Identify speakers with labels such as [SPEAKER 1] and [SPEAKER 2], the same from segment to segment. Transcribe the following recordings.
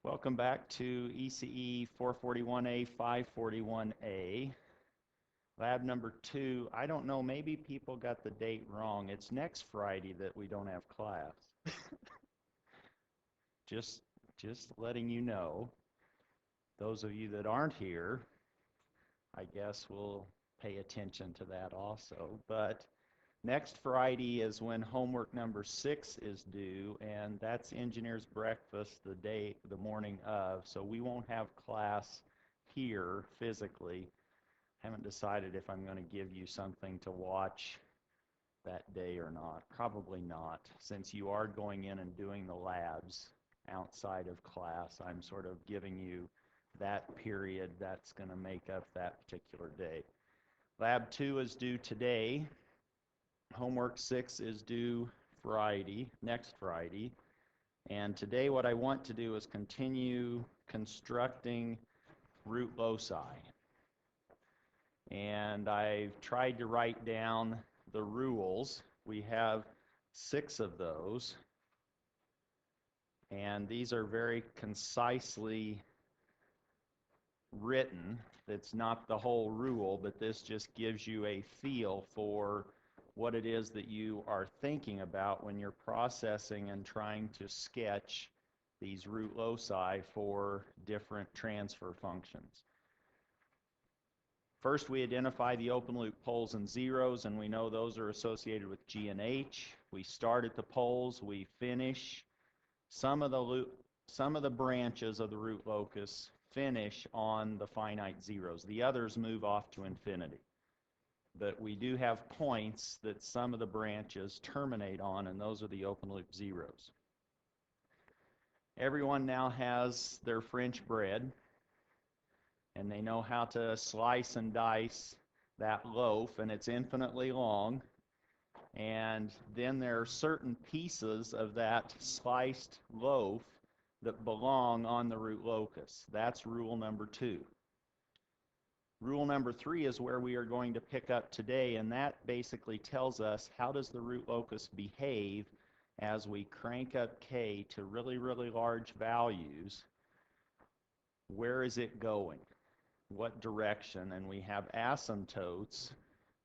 [SPEAKER 1] Welcome back to ECE 441A, 541A. Lab number 2, I don't know, maybe people got the date wrong. It's next Friday that we don't have class. Just letting you know. Those of you that aren't here, I guess will pay attention to that also. But next Friday is when homework number 6 is due, and that's engineer's breakfast the morning of, so we won't have class here physically. Haven't decided if I'm going to give you something to watch that day or not. Probably not, since you are going in and doing the labs outside of class. I'm sort of giving you that period that's going to make up that particular day. Lab 2 is due today. Homework 6 is due Friday, next Friday. And today what I want to do is continue constructing root loci. And I've tried to write down the rules. We have 6 of those. And these are very concisely written. It's not the whole rule, but this just gives you a feel for what it is that you are thinking about when you're processing and trying to sketch these root loci for different transfer functions. First, we identify the open loop poles and zeros, and we know those are associated with G and H. We start at the poles, we finish. Some of the branches of the root locus finish on the finite zeros. The others move off to infinity. But we do have points that some of the branches terminate on, and those are the open loop zeros. Everyone now has their French bread, and they know how to slice and dice that loaf, and it's infinitely long. And then there are certain pieces of that sliced loaf that belong on the root locus. That's rule number 2. Rule number 3 is where we are going to pick up today, and that basically tells us how does the root locus behave as we crank up k to really, really large values. Where is it going? What direction? And we have asymptotes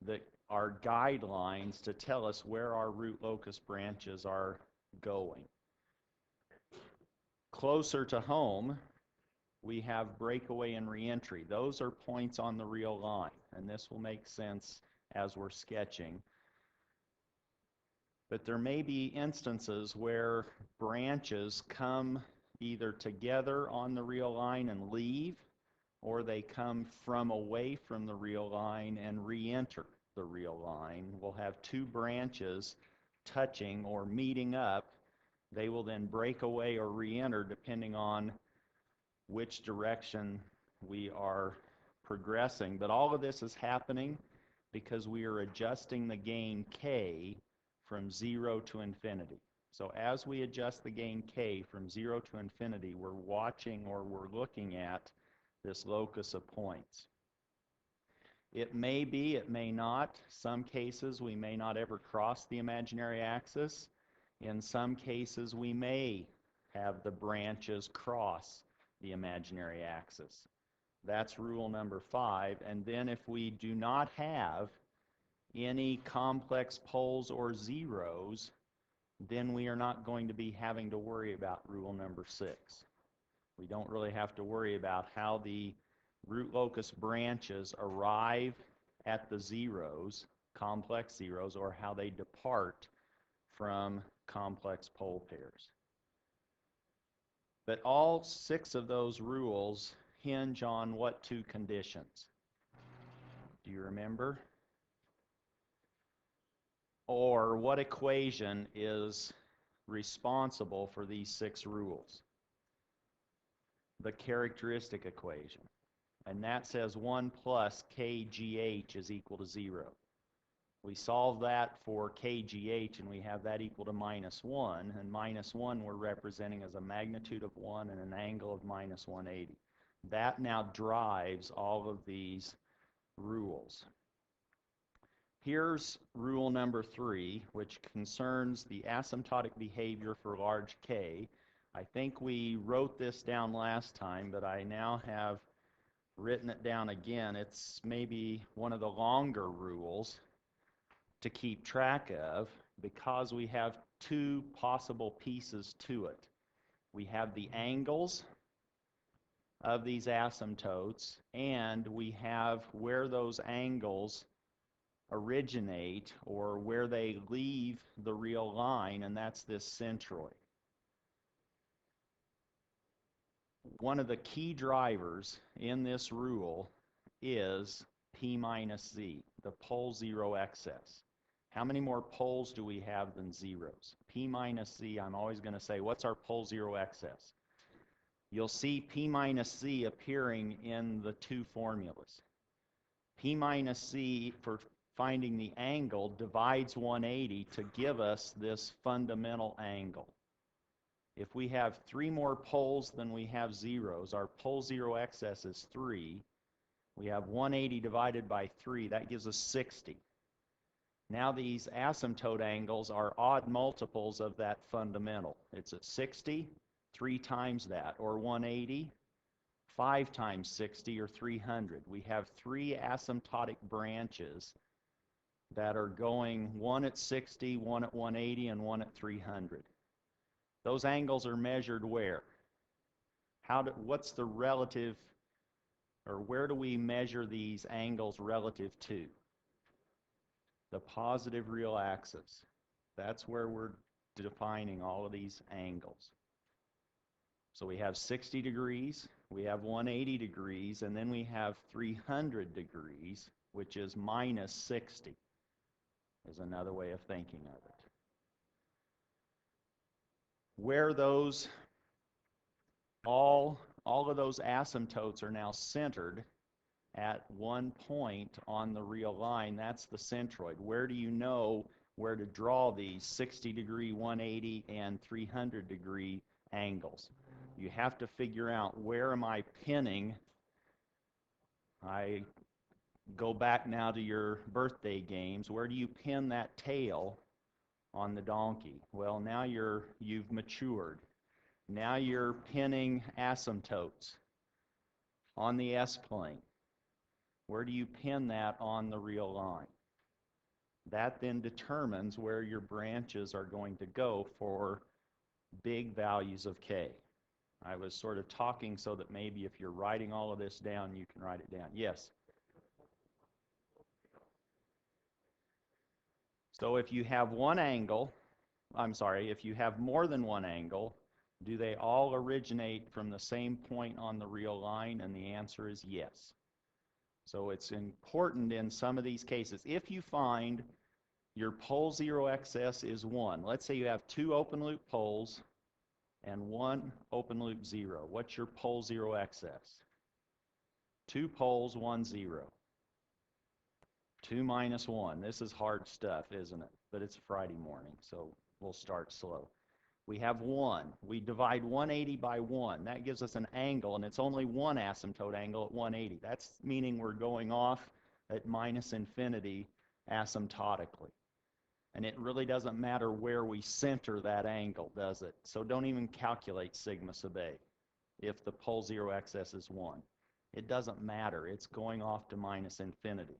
[SPEAKER 1] that are guidelines to tell us where our root locus branches are going. Closer to home, we have breakaway and reentry. Those are points on the real line, and this will make sense as we're sketching. But there may be instances where branches come either together on the real line and leave, or they come from away from the real line and re-enter the real line. We'll have 2 branches touching or meeting up. They will then break away or re-enter depending on which direction we are progressing. But all of this is happening because we are adjusting the gain k from 0 to infinity. So as we adjust the gain k from 0 to infinity, we're watching or we're looking at this locus of points. It may be, it may not. Some cases we may not ever cross the imaginary axis. In some cases we may have the branches cross the imaginary axis. That's rule number 5. And then if we do not have any complex poles or zeros, then we are not going to be having to worry about rule number 6. We don't really have to worry about how the root locus branches arrive at the zeros, complex zeros, or how they depart from complex pole pairs. But all 6 of those rules hinge on what 2 conditions? Do you remember? Or what equation is responsible for these 6 rules? The characteristic equation. And that says 1 plus kgh is equal to 0. We solve that for kgh, and we have that equal to -1, and -1 we're representing as a magnitude of 1 and an angle of -180. That now drives all of these rules. Here's rule number 3, which concerns the asymptotic behavior for large k. I think we wrote this down last time, but I now have written it down again. It's maybe one of the longer rules to keep track of because we have two possible pieces to it. We have the angles of these asymptotes, and we have where those angles originate or where they leave the real line, and that's this centroid. One of the key drivers in this rule is P minus Z, the pole zero excess. How many more poles do we have than zeros? P minus Z, I'm always going to say, what's our pole zero excess? You'll see P minus Z appearing in the two formulas. P minus Z for finding the angle divides 180 to give us this fundamental angle. If we have 3 more poles than we have zeros, our pole zero excess is 3. We have 180 divided by 3, that gives us 60. Now these asymptote angles are odd multiples of that fundamental. It's at 60, 3 times that, or 180, 5 times 60, or 300. We have 3 asymptotic branches that are going, one at 60, one at 180, and one at 300. Those angles are measured where? What's the relative, or where do we measure these angles relative to? The positive real axis. That's where we're defining all of these angles. So we have 60 degrees, we have 180 degrees, and then we have 300 degrees, which is minus 60, is another way of thinking of it. Where those, all of those asymptotes are now centered at one point on the real line, that's the centroid. Where do you know where to draw these 60 degree, 180, and 300 degree angles? You have to figure out, where am I pinning? I go back now to your birthday games. Where do you pin that tail on the donkey? Well, now you've matured. Now you're pinning asymptotes on the S-plane. Where do you pin that on the real line? That then determines where your branches are going to go for big values of K. I was sort of talking so that maybe if you're writing all of this down, you can write it down. Yes? So if you have one angle, if you have more than one angle, do they all originate from the same point on the real line? And the answer is yes. So it's important in some of these cases. If you find your pole zero excess is 1, let's say you have 2 open loop poles and 1 open loop 0. What's your pole zero excess? 2 poles, 1 0. 2 minus 1. This is hard stuff, isn't it? But it's Friday morning, so we'll start slow. We have 1. We divide 180 by 1. That gives us an angle, and it's only one asymptote angle at 180. That's meaning we're going off at minus infinity asymptotically. And it really doesn't matter where we center that angle, does it? So don't even calculate sigma sub A if the pole zero excess is 1. It doesn't matter. It's going off to minus infinity.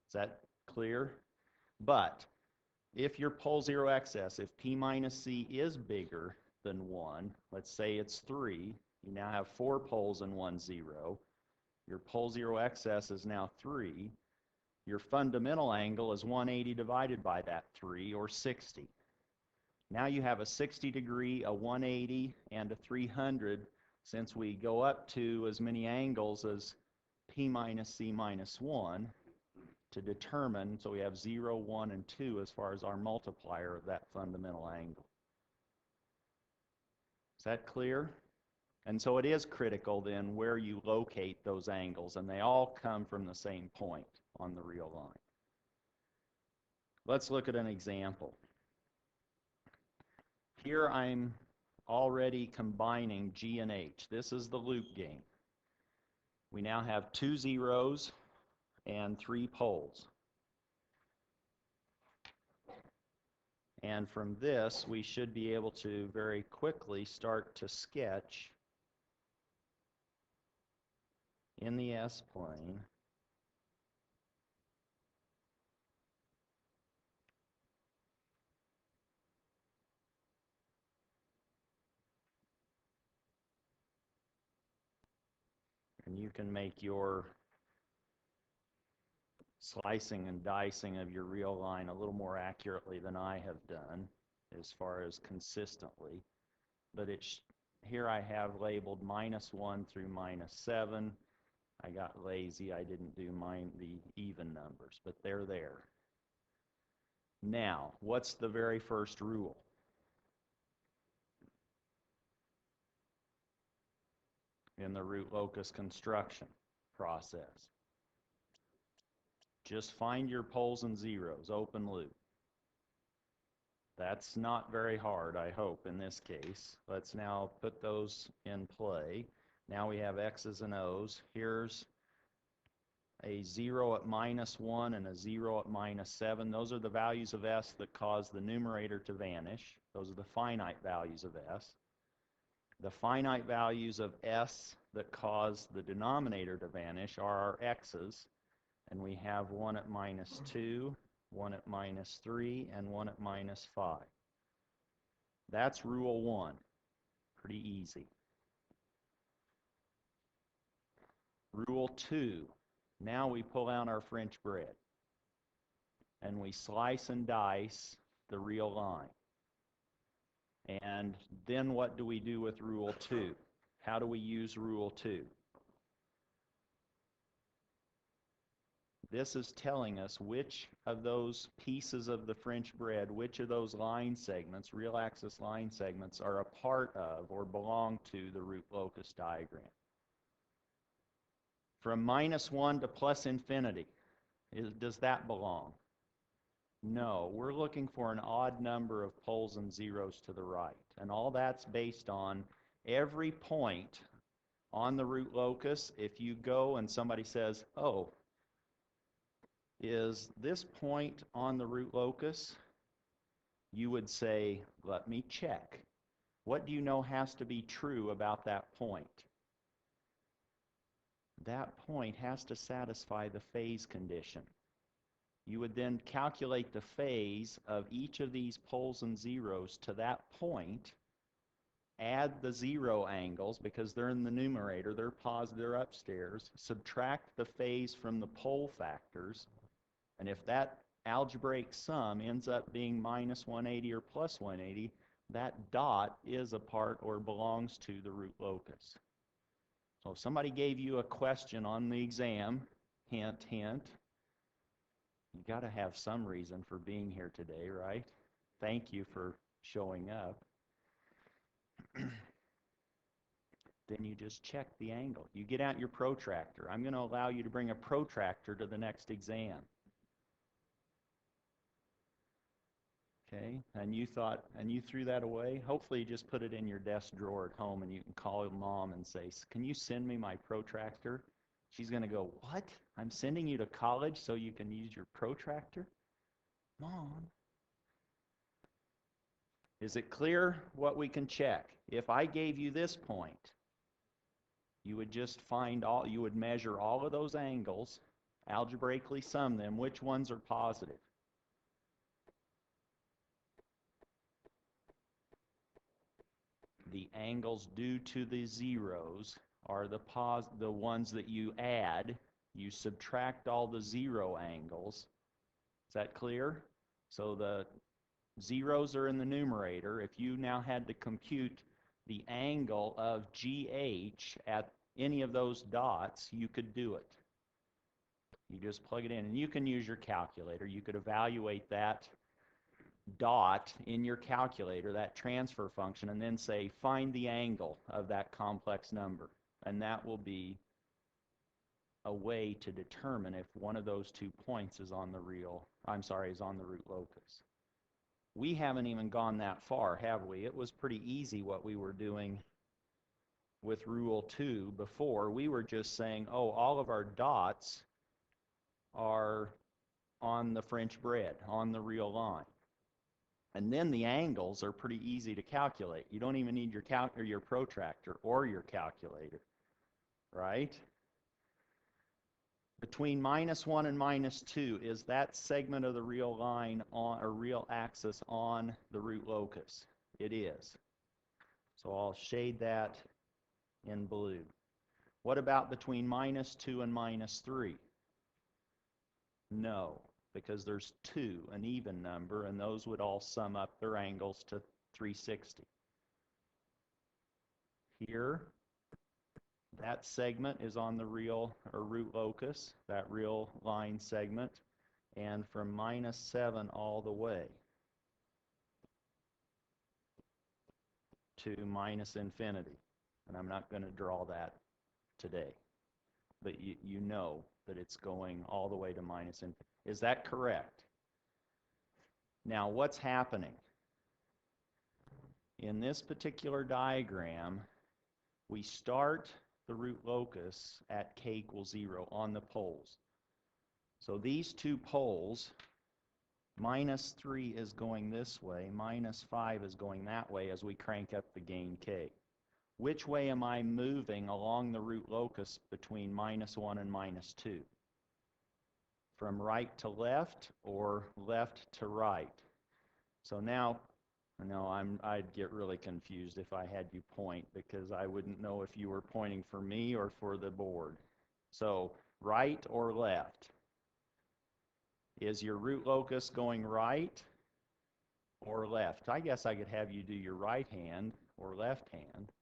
[SPEAKER 1] Is that clear? But if your pole zero excess, if P minus C is bigger than 1, let's say it's 3, you now have 4 poles and 1 0. Your pole zero excess is now 3. Your fundamental angle is 180 divided by that 3, or 60. Now you have a 60 degree, a 180, and a 300, since we go up to as many angles as P minus C minus 1 to determine, so we have 0, 1, and 2 as far as our multiplier of that fundamental angle. Is that clear? And so it is critical then where you locate those angles, and they all come from the same point on the real line. Let's look at an example. Here I'm already combining G and H. This is the loop gain. We now have 2 zeros and 3 poles. And from this, we should be able to very quickly start to sketch in the S-plane and you can make your slicing and dicing of your real line a little more accurately than I have done as far as consistently. But here I have labeled -1 through -7. I got lazy. I didn't do the even numbers, but they're there. Now, what's the very first rule? In the root locus construction process? Just find your poles and zeros, open loop. That's not very hard, I hope, in this case. Let's now put those in play. Now we have X's and O's. Here's a 0 at -1 and a 0 at -7. Those are the values of S that cause the numerator to vanish. Those are the finite values of S. The finite values of S that cause the denominator to vanish are our X's. And we have 1 at -2, 1 at -3, and 1 at -5. That's rule 1. Pretty easy. Rule 2. Now we pull out our French bread and we slice and dice the real line. And then what do we do with rule 2? How do we use rule 2? This is telling us which of those pieces of the French bread, which of those line segments, real axis line segments, are a part of or belong to the root locus diagram. From -1 to +infinity, does that belong? No, we're looking for an odd number of poles and zeros to the right. And all that's based on every point on the root locus. If you go and somebody says, oh, is this point on the root locus? You would say, let me check. What do you know has to be true about that point? That point has to satisfy the phase condition. You would then calculate the phase of each of these poles and zeros to that point, add the zero angles because they're in the numerator, they're positive, they're upstairs, subtract the phase from the pole factors, and if that algebraic sum ends up being -180 or +180, that dot is a part or belongs to the root locus. So if somebody gave you a question on the exam, hint, hint, you got to have some reason for being here today, right? Thank you for showing up. Then you just check the angle. You get out your protractor. I'm going to allow you to bring a protractor to the next exam. Okay, and you threw that away? Hopefully you just put it in your desk drawer at home and you can call mom and say, can you send me my protractor? She's going to go, what? I'm sending you to college so you can use your protractor? Mom. Is it clear what we can check? If I gave you this point, you would just you would measure all of those angles, algebraically sum them, which ones are positive? The angles due to the zeros are the ones that you add. You subtract all the zero angles. Is that clear? So the zeros are in the numerator. If you now had to compute the angle of GH at any of those dots, you could do it. You just plug it in, and you can use your calculator. You could evaluate that dot in your calculator, that transfer function, and then say, find the angle of that complex number. And that will be a way to determine if one of those 2 points is on the is on the root locus. We haven't even gone that far, have we? It was pretty easy what we were doing with rule 2 before. We were just saying, oh, all of our dots are on the French bread, on the real line. And then the angles are pretty easy to calculate. You don't even need your protractor or your calculator, right? Between -1 and -2 is that segment of the real line on, or real axis on the root locus. It is. So I'll shade that in blue. What about between -2 and -3? No, because there's 2, an even number, and those would all sum up their angles to 360. Here, that segment is on the real or root locus, that real line segment, and from -7 all the way to -infinity. And I'm not going to draw that today, but you know that it's going all the way to -infinity. Is that correct? Now, what's happening? In this particular diagram, we start the root locus at k equals 0 on the poles. So these two poles, -3 is going this way, -5 is going that way as we crank up the gain k. Which way am I moving along the root locus between -1 and -2? From right to left or left to right? So now, no, I'd get really confused if I had you point, because I wouldn't know if you were pointing for me or for the board. So right or left? Is your root locus going right or left? I guess I could have you do your right hand or left hand.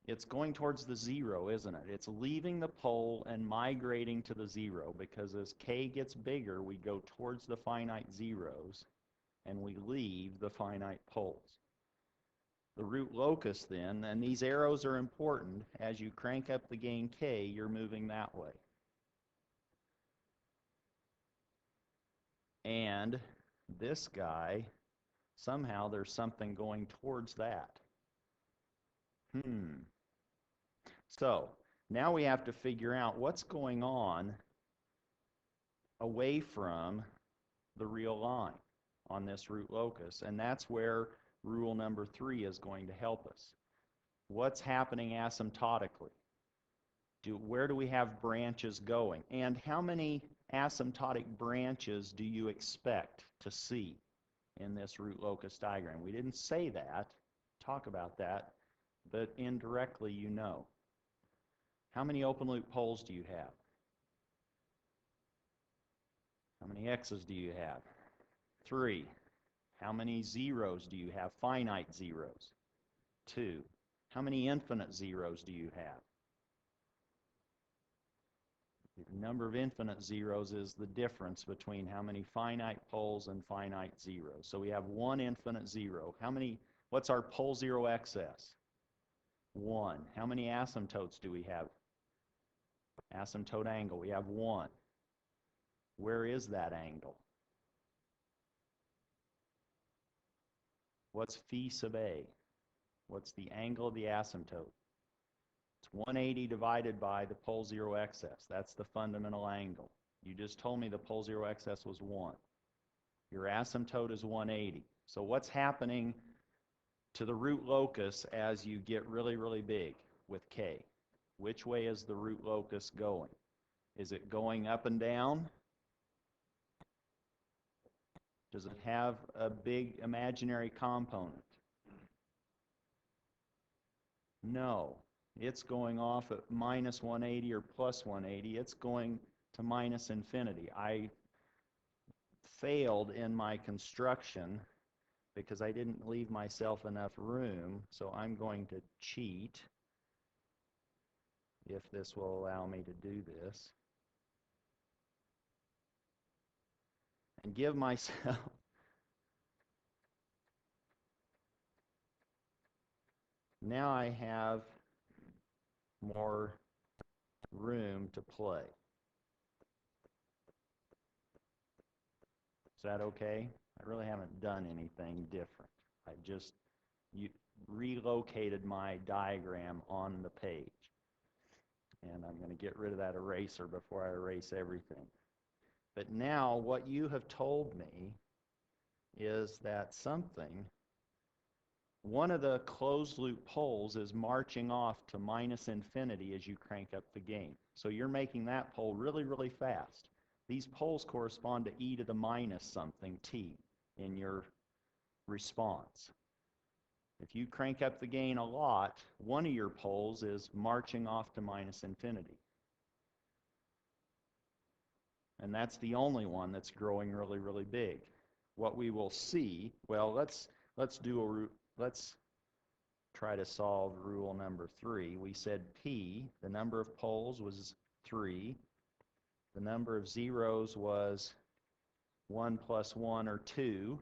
[SPEAKER 1] It's going towards the 0, isn't it? It's leaving the pole and migrating to the 0, because as k gets bigger, we go towards the finite zeros and we leave the finite poles. The root locus then, and these arrows are important, as you crank up the gain k, you're moving that way. And this guy, somehow there's something going towards that. So now we have to figure out what's going on away from the real line on this root locus, and that's where rule number 3 is going to help us. What's happening asymptotically? Where do we have branches going? And how many asymptotic branches do you expect to see in this root locus diagram? We didn't say that, talk about that, but indirectly you know. How many open loop poles do you have? How many x's do you have? 3. How many zeros do you have? Finite zeros. 2. How many infinite zeros do you have? The number of infinite zeros is the difference between how many finite poles and finite zeros. So we have 1 infinite zero. What's our pole zero excess? 1. How many asymptotes do we have? Asymptote angle, we have 1. Where is that angle? What's phi sub a? What's the angle of the asymptote? It's 180 divided by the pole zero excess. That's the fundamental angle. You just told me the pole zero excess was 1. Your asymptote is 180. So what's happening to the root locus as you get really, really big with k? Which way is the root locus going? Is it going up and down? Does it have a big imaginary component? No. It's going off at -180 or +180. It's going to -infinity. I failed in my construction because I didn't leave myself enough room, so I'm going to cheat, if this will allow me to do this, and give myself now I have more room to play. Is that okay? I really haven't done anything different. I just relocated my diagram on the page. And I'm going to get rid of that eraser before I erase everything. But now what you have told me is that one of the closed loop poles is marching off to minus infinity as you crank up the gain. So you're making that pole really, really fast. These poles correspond to e to the minus something, t, in your response. If you crank up the gain a lot, one of your poles is marching off to minus infinity. And that's the only one that's growing really, really big. What we will see, well, let's try to solve rule number 3. We said P, the number of poles was 3. The number of zeros was 1 plus 1 or 2.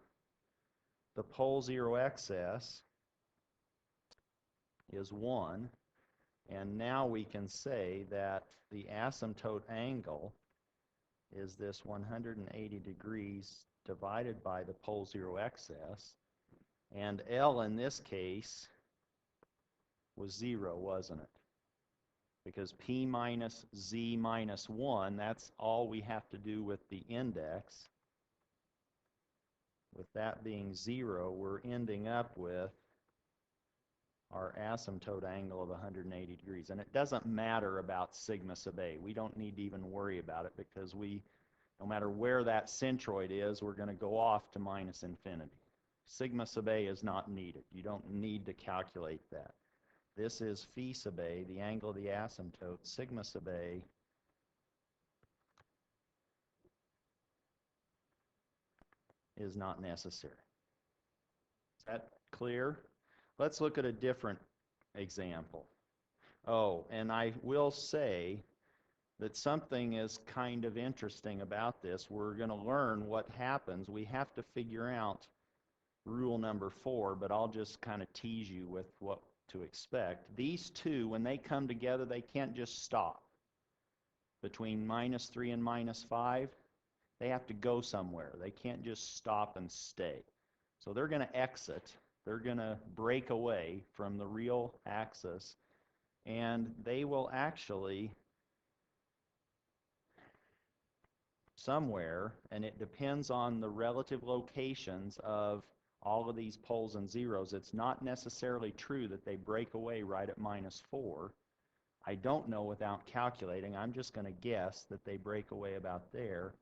[SPEAKER 1] The pole zero excess is 1. And now we can say that the asymptote angle is this 180 degrees divided by the pole zero excess. And L in this case was 0, wasn't it? Because P minus Z minus 1, that's all we have to do with the index. With that being 0, we're ending up with our asymptote angle of 180 degrees. And it doesn't matter about sigma sub A. We don't need to even worry about it because no matter where that centroid is, we're going to go off to minus infinity. Sigma sub A is not needed. You don't need to calculate that. This is phi sub A, the angle of the asymptote. Sigma sub A is not necessary. Is that clear? Let's look at a different example. Oh, and I will say that something is kind of interesting about this. We're going to learn what happens. We have to figure out rule number 4, but I'll just kind of tease you with what to expect. These two, when they come together, they can't just stop. Between minus 3 and minus 5, they have to go somewhere. They can't just stop and stay. So they're going to exit. They're going to break away from the real axis, and they will actually somewhere, and it depends on the relative locations of all of these poles and zeros. It's not necessarily true that they break away right at minus 4. I don't know without calculating. I'm just going to guess that they break away about there,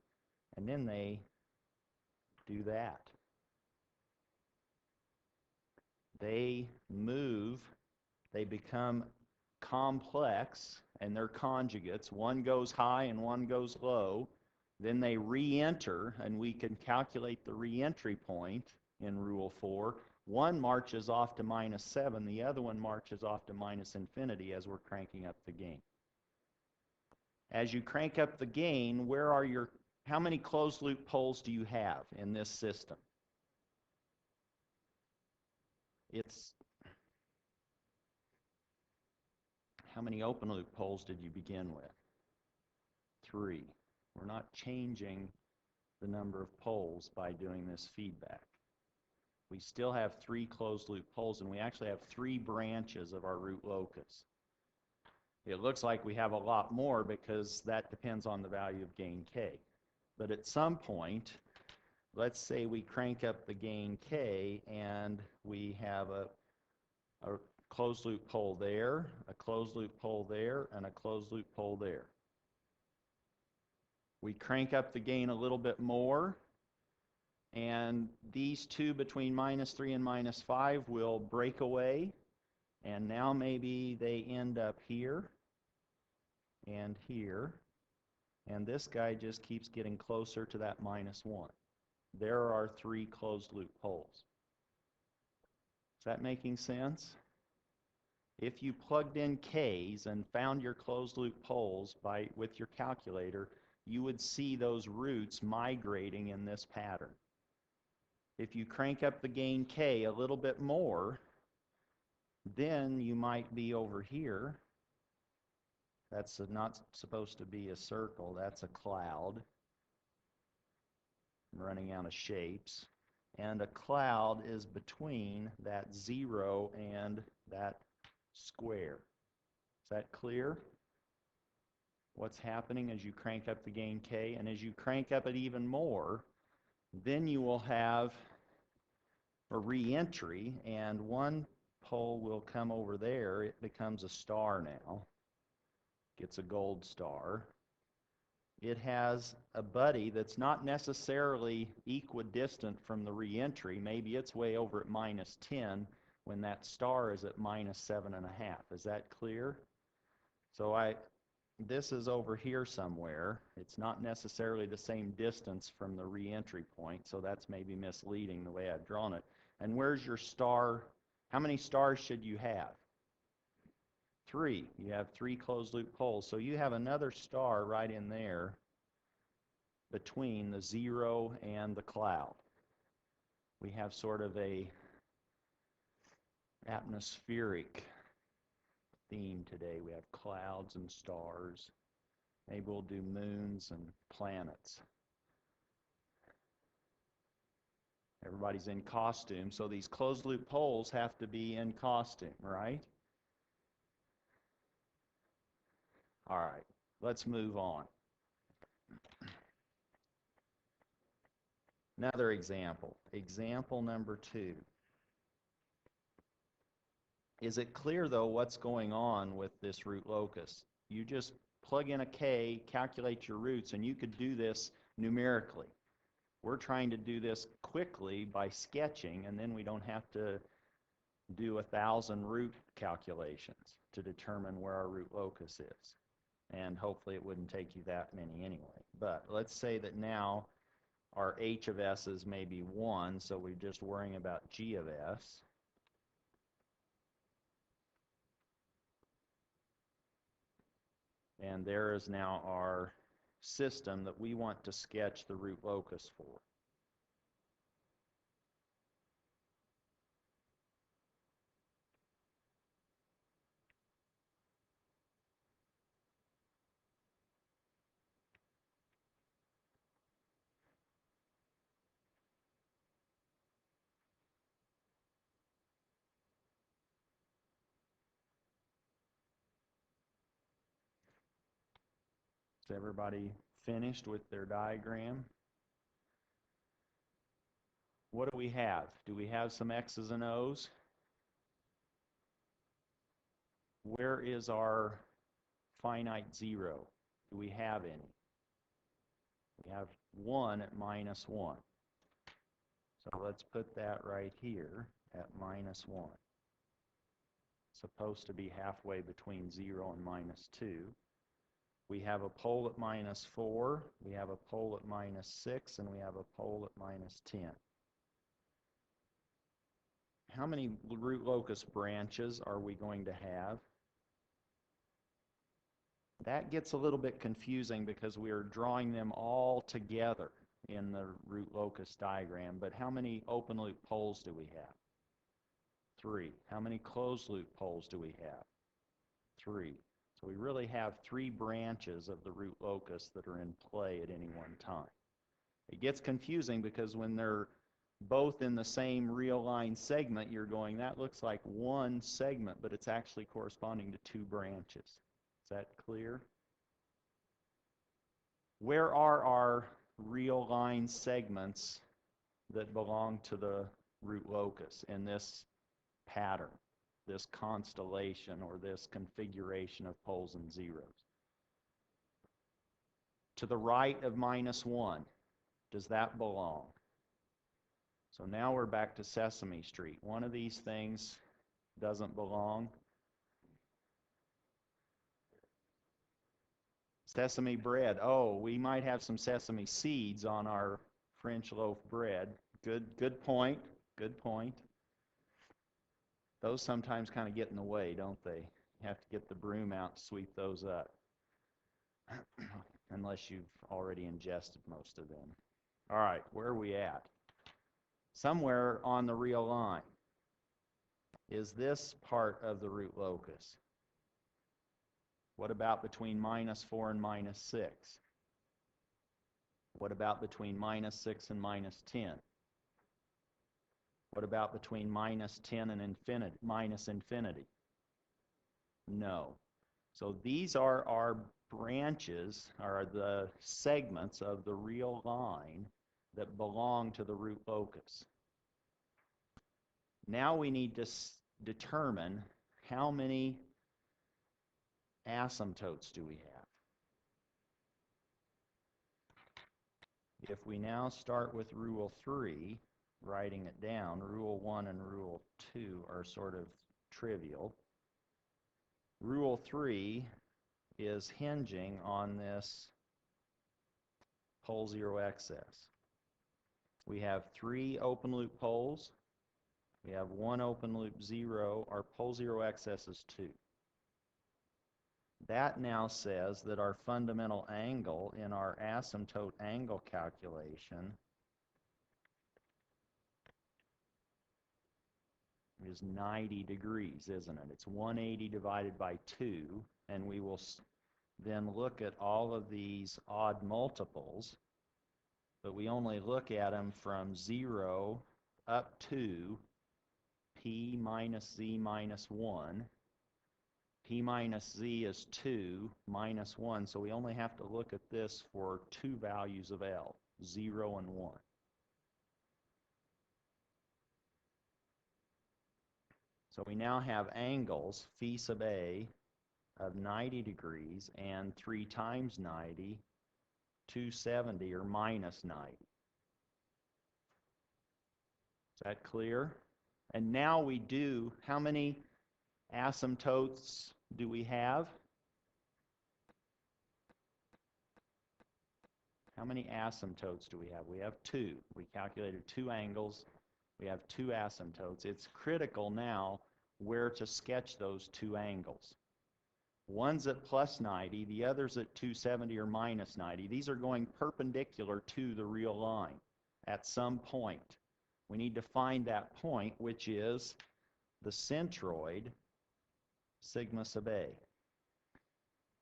[SPEAKER 1] and then they do that. They move, they become complex, and they're conjugates. One goes high and one goes low. Then they re-enter, and we can calculate the re-entry point in Rule 4. One marches off to minus 7. The other one marches off to minus infinity as we're cranking up the gain. As you crank up the gain, how many closed loop poles do you have in this system? How many open loop poles did you begin with? 3. We're not changing the number of poles by doing this feedback. We still have 3 closed loop poles, and we actually have 3 branches of our root locus. It looks like we have a lot more because that depends on the value of gain k. But at some point, let's say we crank up the gain k, and we have a closed loop pole there, a closed loop pole there, and a closed loop pole there. We crank up the gain a little bit more, and these two between minus 3 and minus 5 will break away, and now maybe they end up here and here, and this guy just keeps getting closer to that minus 1. There are our 3 closed loop poles. Is that making sense? If you plugged in K's and found your closed loop poles with your calculator, you would see those roots migrating in this pattern. If you crank up the gain K a little bit more, then you might be over here. That's not supposed to be a circle. That's a cloud. I'm running out of shapes. And a cloud is between that 0 and that square. Is that clear? What's happening as you crank up the gain K? And as you crank up it even more, then you will have or reentry, and one pole will come over there. It becomes a star now, gets a gold star. It has a buddy that's not necessarily equidistant from the reentry. Maybe it's way over at -10 when that star is at -7.5. Is that clear? So this is over here somewhere. It's not necessarily the same distance from the reentry point, so that's maybe misleading the way I've drawn it. And where's your star? How many stars should you have? 3. You have 3 closed loop poles. So you have another star right in there between the 0 and the cloud. We have sort of a atmospheric theme today. We have clouds and stars. Maybe we'll do moons and planets. Everybody's in costume, so these closed loop poles have to be in costume, right? All right, let's move on. Another example. Example number 2. Is it clear, though, what's going on with this root locus? You just plug in a K, calculate your roots, and you could do this numerically. We're trying to do this quickly by sketching, and then we don't have to do 1,000 root calculations to determine where our root locus is. And hopefully it wouldn't take you that many anyway. But let's say that now our h of s is maybe 1, so we're just worrying about g of s. And there is now our system that we want to sketch the root locus for. Is everybody finished with their diagram? What do we have? Do we have some X's and O's? Where is our finite 0? Do we have any? We have 1 at -1. So let's put that right here at -1. Supposed to be halfway between 0 and -2. We have a pole at -4, we have a pole at -6, and we have a pole at -10. How many root locus branches are we going to have? That gets a little bit confusing because we are drawing them all together in the root locus diagram, but how many open loop poles do we have? 3. How many closed loop poles do we have? 3. So we really have 3 branches of the root locus that are in play at any one time. It gets confusing because when they're both in the same real line segment, you're going, that looks like one segment, but it's actually corresponding to 2 branches. Is that clear? Where are our real line segments that belong to the root locus in this pattern, this constellation, or this configuration of poles and zeros? To the right of -1, does that belong? So now we're back to Sesame Street. One of these things doesn't belong. Sesame bread. Oh, we might have some sesame seeds on our French loaf bread. Good point. Good point. Those sometimes kind of get in the way, don't they? You have to get the broom out to sweep those up. Unless you've already ingested most of them. All right, where are we at? Somewhere on the real line. Is this part of the root locus? What about between -4 and -6? What about between -6 and -10? What about between -10 and infinity, -infinity? No. So these are our branches, are the segments of the real line that belong to the root locus. Now we need to determine how many asymptotes do we have. If we now start with Rule 3, writing it down, Rule 1 and Rule 2 are sort of trivial. Rule 3 is hinging on this pole zero excess. We have 3 open loop poles. We have 1 open loop zero. Our pole zero excess is 2. That now says that our fundamental angle in our asymptote angle calculation is 90 degrees, isn't it? It's 180 divided by 2, and we will then look at all of these odd multiples, but we only look at them from 0 up to p minus z minus 1. P minus z is 2 minus 1, so we only have to look at this for 2 values of L, 0 and 1. So we now have angles, phi sub A, of 90 degrees, and 3 times 90, 270, or minus 90. Is that clear? And now we do, how many asymptotes do we have? How many asymptotes do we have? We have 2. We calculated 2 angles. We have 2 asymptotes. It's critical now where to sketch those 2 angles. One's at plus 90, the other's at 270 or minus 90. These are going perpendicular to the real line at some point. We need to find that point, which is the centroid, sigma sub A.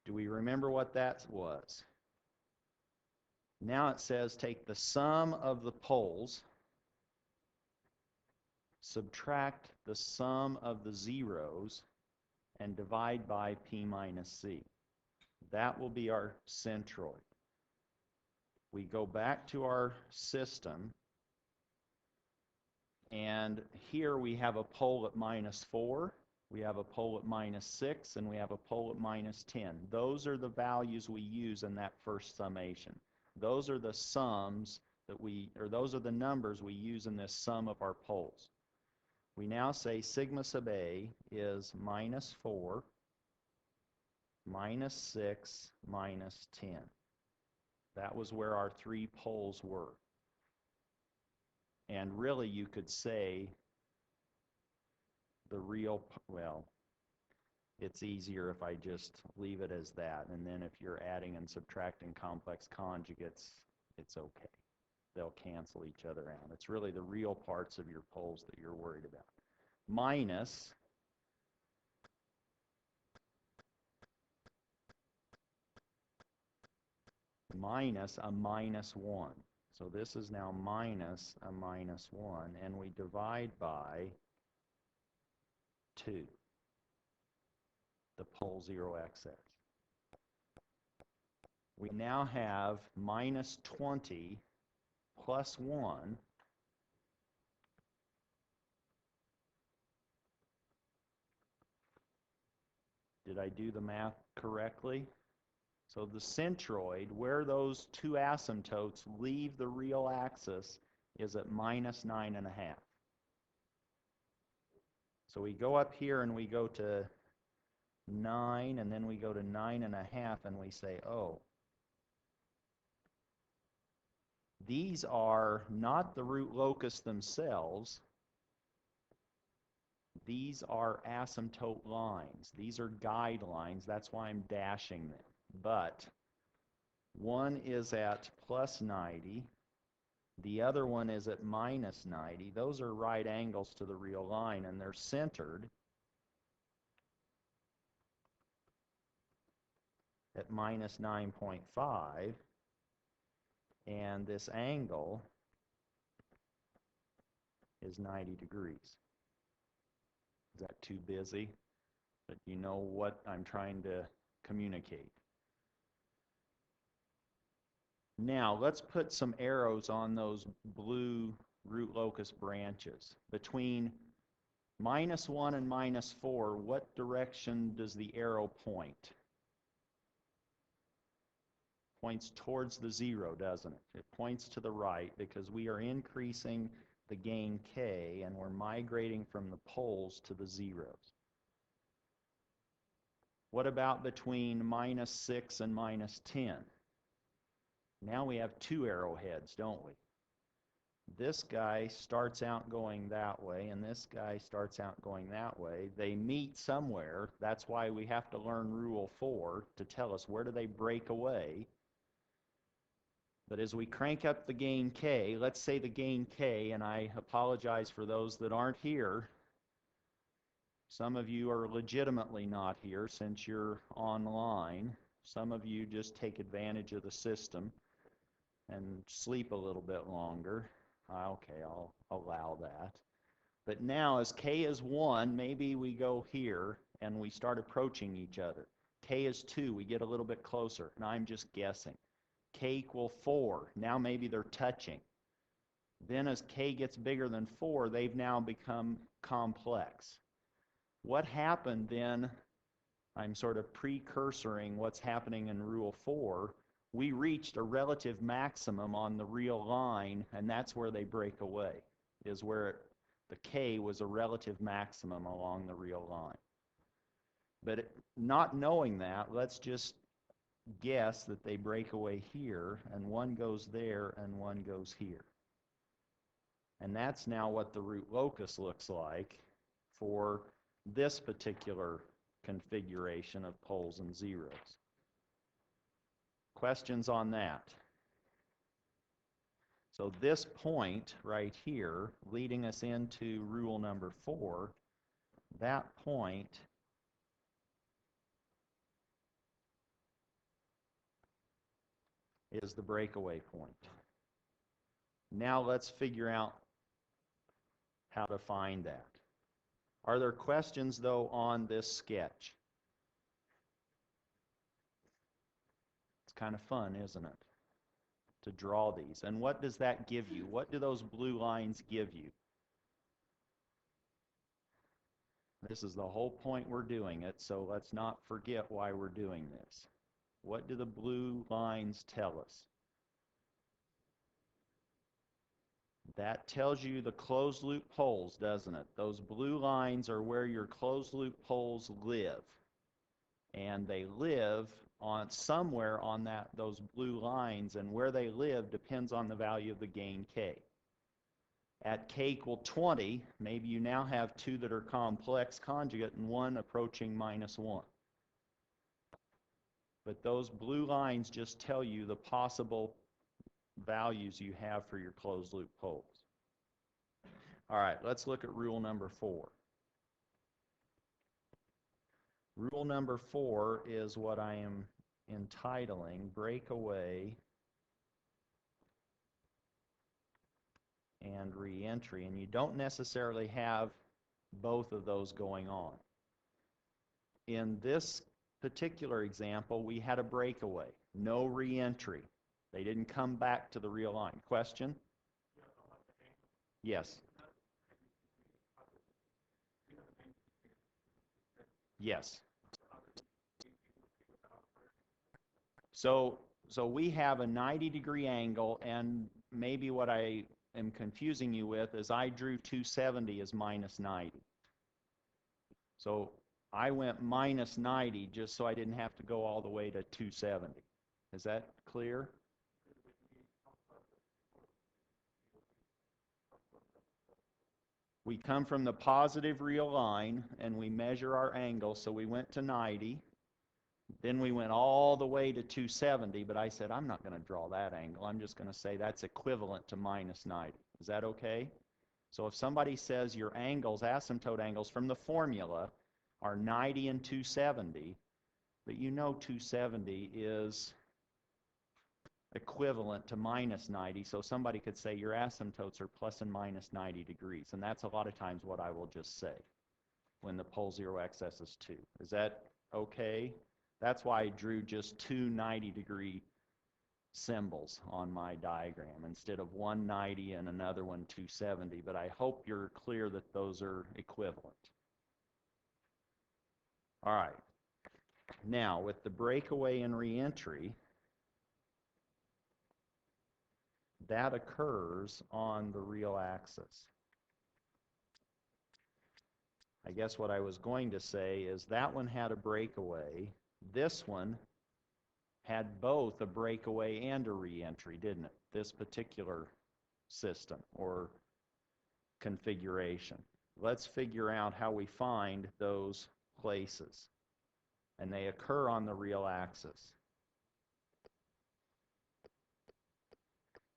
[SPEAKER 1] Do we remember what that was? Now it says take the sum of the poles, subtract the sum of the zeros, and divide by p minus c. That will be our centroid. We go back to our system, and here we have a pole at minus 4, we have a pole at minus 6, and we have a pole at minus 10. Those are the values we use in that first summation. Those are the sums that those are the numbers we use in this sum of our poles. We now say sigma sub A is minus 4, minus 6, minus 10. That was where our 3 poles were. And really you could say the real, well, it's easier if I just leave it as that. And then if you're adding and subtracting complex conjugates, it's okay. They'll cancel each other out. It's really the real parts of your poles that you're worried about. Minus a minus 1. So this is now minus a minus 1, and we divide by 2, the pole zero excess. We now have minus 20 plus 1 Did I do the math correctly? So the centroid, where those 2 asymptotes leave the real axis, is at minus 9.5. So we go up here and we go to 9, and then we go to 9.5, and we say, oh, these are not the root locus themselves. These are asymptote lines. These are guidelines. That's why I'm dashing them. But one is at plus 90. The other one is at minus 90. Those are right angles to the real line, and they're centered at minus 9.5. And this angle is 90 degrees. Is that too busy? But you know what I'm trying to communicate. Now, let's put some arrows on those blue root locus branches. Between -1 and -4, what direction does the arrow point? Points towards the 0, doesn't it? It points to the right because we are increasing the gain k and we're migrating from the poles to the zeros. What about between -6 and -10? Now we have two arrowheads, don't we? This guy starts out going that way, and this guy starts out going that way. They meet somewhere. That's why we have to learn Rule 4 to tell us where do they break away. But as we crank up the gain k, let's say the gain k, and I apologize for those that aren't here. Some of you are legitimately not here since you're online. Some of you just take advantage of the system and sleep a little bit longer. Okay, I'll allow that. But now as k is 1, maybe we go here and we start approaching each other. K is 2, we get a little bit closer. And I'm just guessing. K equal 4, now maybe they're touching. Then as k gets bigger than 4, they've now become complex. What happened then, I'm sort of precursoring what's happening in Rule 4, we reached a relative maximum on the real line, and that's where they break away, is where the k was a relative maximum along the real line. But not knowing that, let's just guess that they break away here, and one goes there, and one goes here. And that's now what the root locus looks like for this particular configuration of poles and zeros. Questions on that? So this point right here, leading us into rule number 4, that point is the breakaway point. Now let's figure out how to find that. Are there questions, though, on this sketch? It's kind of fun, isn't it, to draw these? And what does that give you? What do those blue lines give you? This is the whole point we're doing it, so let's not forget why we're doing this. What do the blue lines tell us? That tells you the closed loop poles, doesn't it? Those blue lines are where your closed loop poles live. And they live on somewhere on those blue lines, and where they live depends on the value of the gain k. At k equal 20, maybe you now have two that are complex conjugate and one approaching -1. But those blue lines just tell you the possible values you have for your closed loop poles. All right, let's look at rule number 4. Rule number 4 is what I am entitling Breakaway and Reentry, and you don't necessarily have both of those going on. In this particular example, we had a breakaway, no reentry. They didn't come back to the real line. Question? Yes. Yes. So we have a 90-degree angle, and maybe what I am confusing you with is I drew 270 as -90. So I went -90 just so I didn't have to go all the way to 270. Is that clear? We come from the positive real line and we measure our angle, so we went to 90. Then we went all the way to 270, but I said I'm not going to draw that angle. I'm just going to say that's equivalent to -90. Is that okay? So if somebody says your angles, asymptote angles from the formula are 90 and 270, but you know 270 is equivalent to -90, so somebody could say your asymptotes are plus and minus 90 degrees, and that's a lot of times what I will just say when the pole 0xs is 2. Is that okay? That's why I drew just two 90-degree symbols on my diagram instead of 190 and another one 270, but I hope you're clear that those are equivalent. All right. Now, with the breakaway and reentry, that occurs on the real axis. I guess what I was going to say is that one had a breakaway. This one had both a breakaway and a reentry, didn't it? This particular system or configuration. Let's figure out how we find those places. And they occur on the real axis.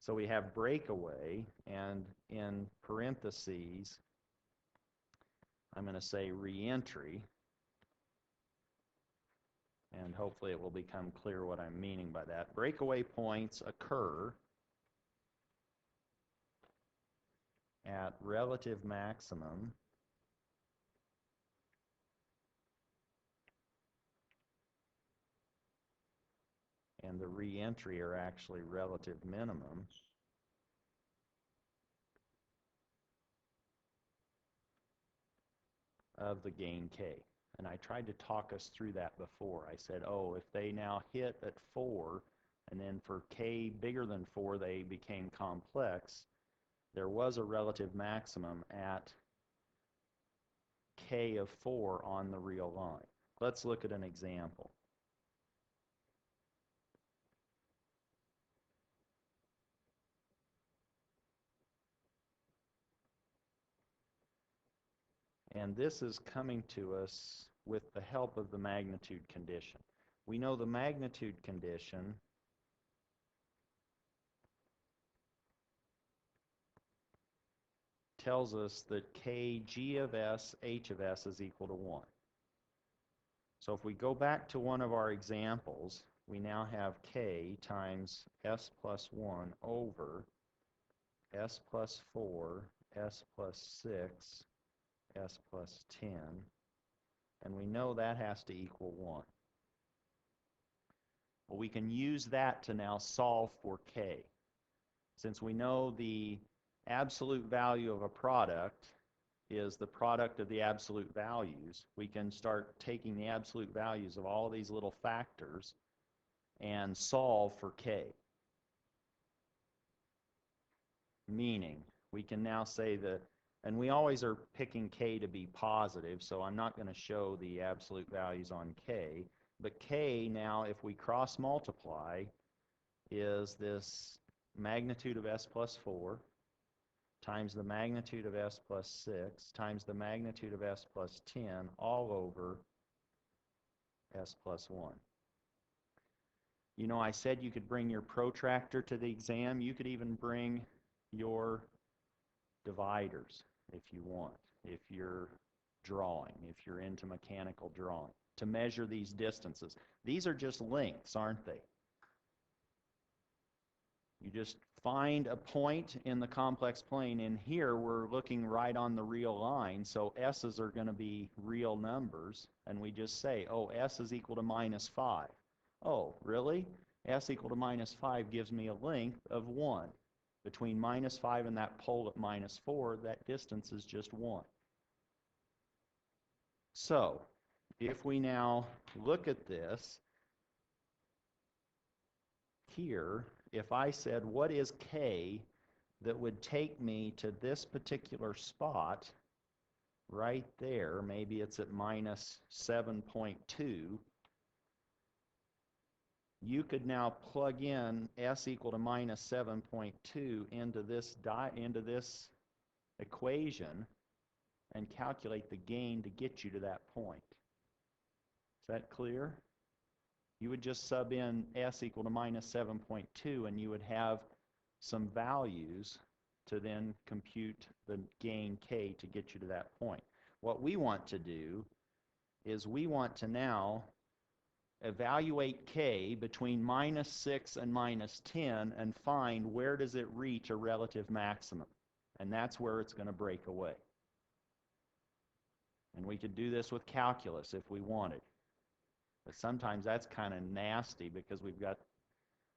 [SPEAKER 1] So we have breakaway, and in parentheses, I'm going to say reentry, and hopefully it will become clear what I'm meaning by that. Breakaway points occur at relative maximum and the reentry are actually relative minimum of the gain k. And I tried to talk us through that before. I said, oh, if they now hit at 4, and then for k bigger than 4 they became complex, there was a relative maximum at k of 4 on the real line. Let's look at an example. And this is coming to us with the help of the magnitude condition. We know the magnitude condition tells us that kg of s, h of s is equal to 1. So if we go back to one of our examples, we now have k times s plus 1 over s plus 4, s plus 6, s plus 10, and we know that has to equal 1. Well, we can use that to now solve for k. Since we know the absolute value of a product is the product of the absolute values, we can start taking the absolute values of all of these little factors and solve for k. Meaning, we can now say that, and we always are picking k to be positive, so I'm not going to show the absolute values on k, but k now, if we cross multiply, is this magnitude of s plus 4 times the magnitude of s plus 6 times the magnitude of s plus 10 all over s plus 1. You know, I said you could bring your protractor to the exam. You could even bring your dividers if you want, if you're drawing, if you're into mechanical drawing, to measure these distances. These are just lengths, aren't they? You just find a point in the complex plane, and here we're looking right on the real line, so s's are going to be real numbers, and we just say, oh, s is equal to minus 5. Oh, really? S equal to minus 5 gives me a length of 1. Between minus 5 and that pole at minus 4, that distance is just 1. So, if we now look at this, here, if I said, what is k that would take me to this particular spot right there, maybe it's at minus 7.2, you could now plug in s equal to minus 7.2 into this equation and calculate the gain to get you to that point. Is that clear? You would just sub in s equal to minus 7.2 and you would have some values to then compute the gain k to get you to that point. What we want to do is we want to now evaluate k between minus 6 and minus 10 and find where does it reach a relative maximum. And that's where it's going to break away. And we could do this with calculus if we wanted. But sometimes that's kind of nasty because we've got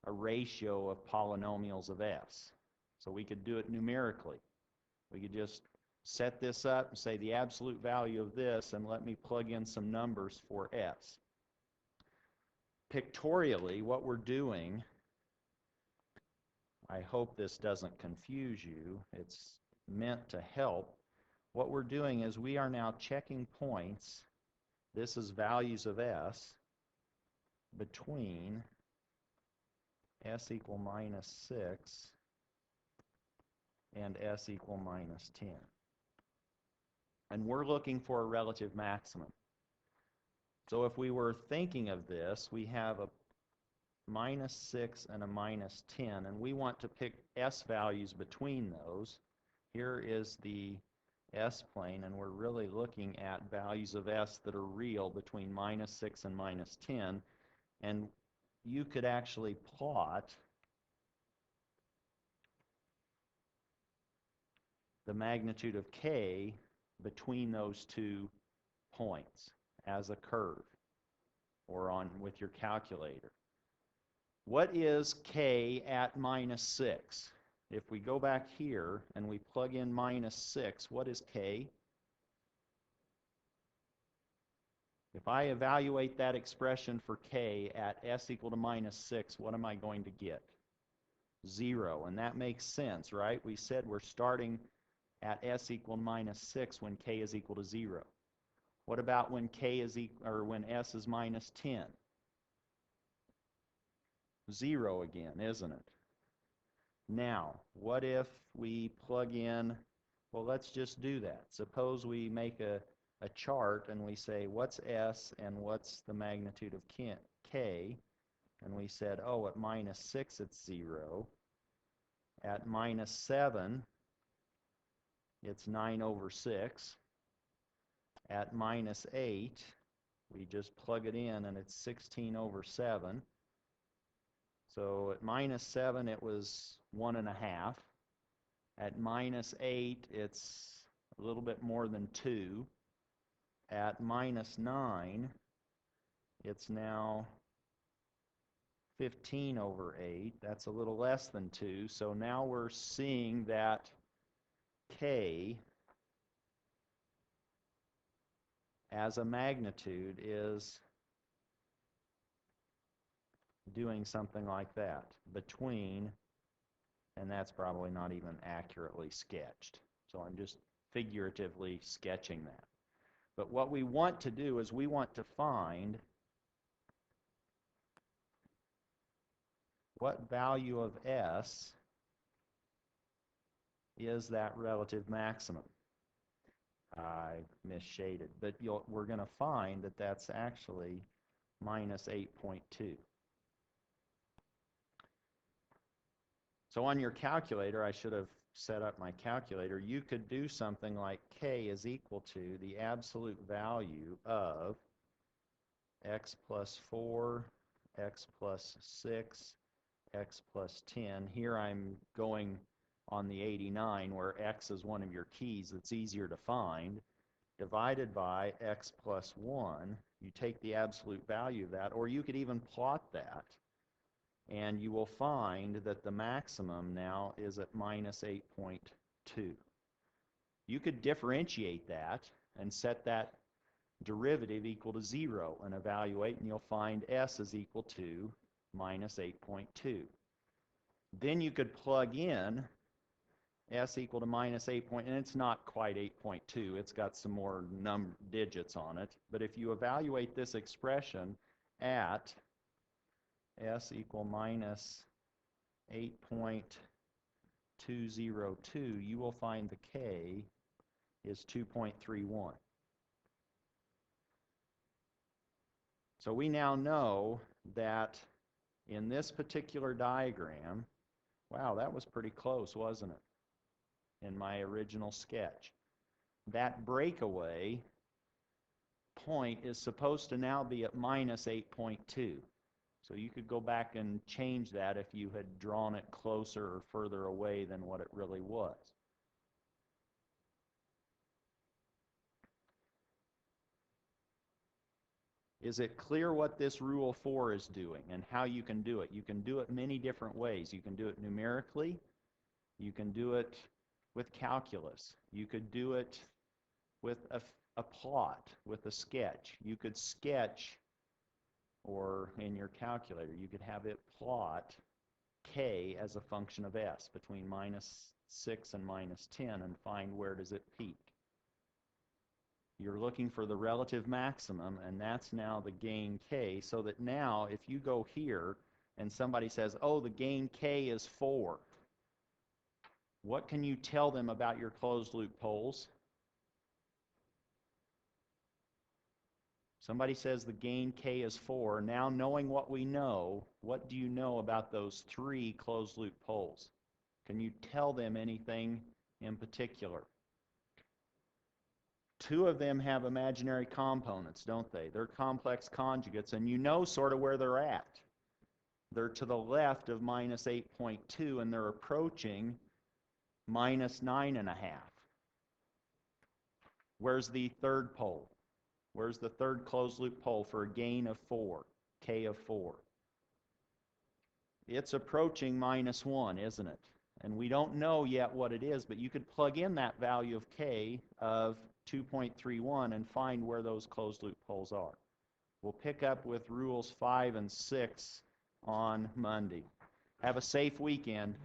[SPEAKER 1] a ratio of polynomials of s. So we could do it numerically. We could just set this up and say the absolute value of this, and let me plug in some numbers for s. Pictorially, what we're doing, I hope this doesn't confuse you, it's meant to help. What we're doing is we are now checking points, this is values of s, between s equal minus 6 and s equal minus 10. And we're looking for a relative maximum. So if we were thinking of this, we have a minus 6 and a minus 10, and we want to pick s values between those. Here is the s-plane, and we're really looking at values of s that are real between minus 6 and minus 10. And you could actually plot the magnitude of k between those two points as a curve, or on with your calculator. What is k at minus 6? If we go back here and we plug in minus 6, what is k? If I evaluate that expression for k at s equal to minus 6, what am I going to get? 0, and that makes sense, right? We said we're starting at s equal to minus 6 when k is equal to 0. What about when k is when s is minus 10? 0 again, isn't it? Now, what if we plug in, well, let's just do that. Suppose we make a chart and we say, what's s and what's the magnitude of k? And we said, oh, at minus 6 it's 0. At minus 7, it's 9 over 6. At minus 8, we just plug it in and it's 16 over 7. So at minus 7, it was 1.5. At minus 8, it's a little bit more than 2. At minus 9, it's now 15 over 8. That's a little less than 2. So now we're seeing that k as a magnitude is doing something like that between, and that's probably not even accurately sketched. So I'm just figuratively sketching that. But what we want to do is we want to find what value of s is that relative maximum. I misshaded, but we're going to find that that's actually minus 8.2. So on your calculator, I should have set up my calculator, you could do something like k is equal to the absolute value of x plus 4, x plus 6, x plus 10. Here I'm going on the 89 where x is one of your keys that's easier to find, divided by x plus 1. You take the absolute value of that, or you could even plot that, and you will find that the maximum now is at minus 8.2. You could differentiate that and set that derivative equal to 0 and evaluate, and you'll find s is equal to minus 8.2. Then you could plug in s equal to minus 8 and it's not quite 8.2. It's got some more digits on it. But if you evaluate this expression at s equal minus 8.202, you will find the k is 2.31. So we now know that in this particular diagram, wow, that was pretty close, wasn't it, in my original sketch. That breakaway point is supposed to now be at minus 8.2. So you could go back and change that if you had drawn it closer or further away than what it really was. Is it clear what this Rule 4 is doing and how you can do it? You can do it many different ways. You can do it numerically. You can do it with calculus. You could do it with a plot, with a sketch. You could sketch, or in your calculator, you could have it plot k as a function of s between -6 and -10 and find where does it peak. You're looking for the relative maximum, and that's now the gain k, so that now if you go here and somebody says, oh, the gain k is 4, what can you tell them about your closed loop poles? Somebody says the gain k is 4. Now, knowing what we know, what do you know about those 3 closed loop poles? Can you tell them anything in particular? 2 of them have imaginary components, don't they? They're complex conjugates, and you know sort of where they're at. They're to the left of -8.2, and they're approaching -9.5. Where's the third pole? Where's the third closed loop pole for a gain of 4, k of 4? It's approaching -1, isn't it? And we don't know yet what it is, but you could plug in that value of k of 2.31 and find where those closed loop poles are. We'll pick up with rules 5 and 6 on Monday. Have a safe weekend.